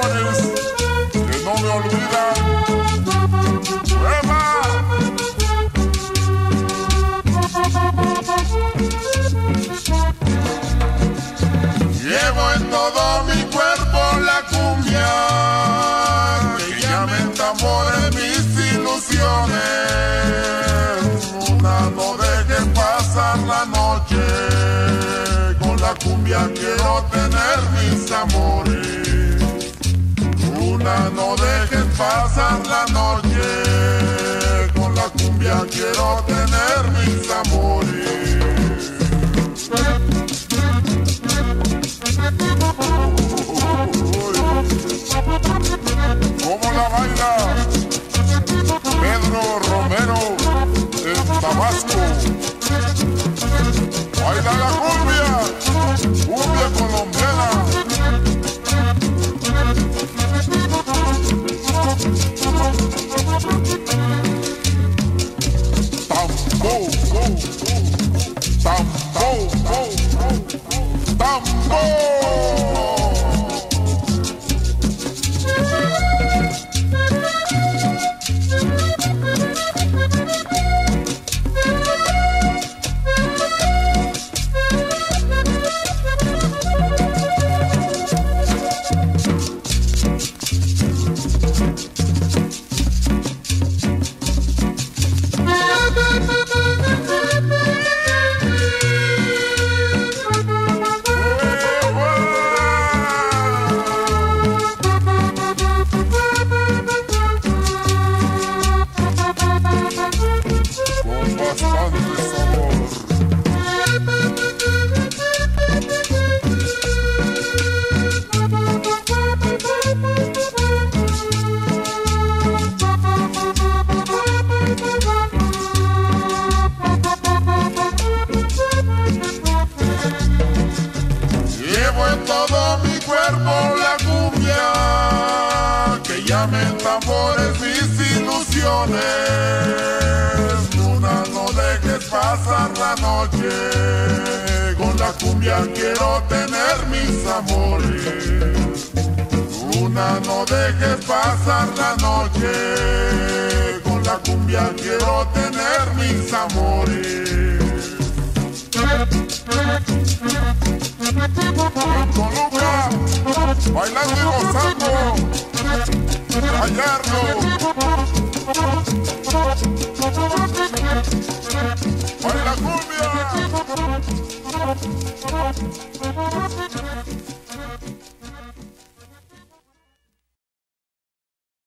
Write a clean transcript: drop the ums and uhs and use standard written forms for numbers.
amores que no me olvidan. ¡Eva! Llevo en todo mi cuerpo la cumbia que llamen tambores mis ilusiones. Luna, no dejes pasar la noche, con la cumbia quiero tener mis amores. Luna, no dejes pasar la noche, con la cumbia quiero tener mis amores. ¿Cómo la baila Pedro Romero en Tabasco? Baila la cumbia colombiana. Tambo, tambo, tambo. Todo mi cuerpo la cumbia que llamen tambores mis ilusiones. Luna, no dejes pasar la noche, con la cumbia quiero tener mis amores. Luna, no dejes pasar la noche, con la cumbia quiero tener mis amores. Toluca, bailando y gozando, Gallardo.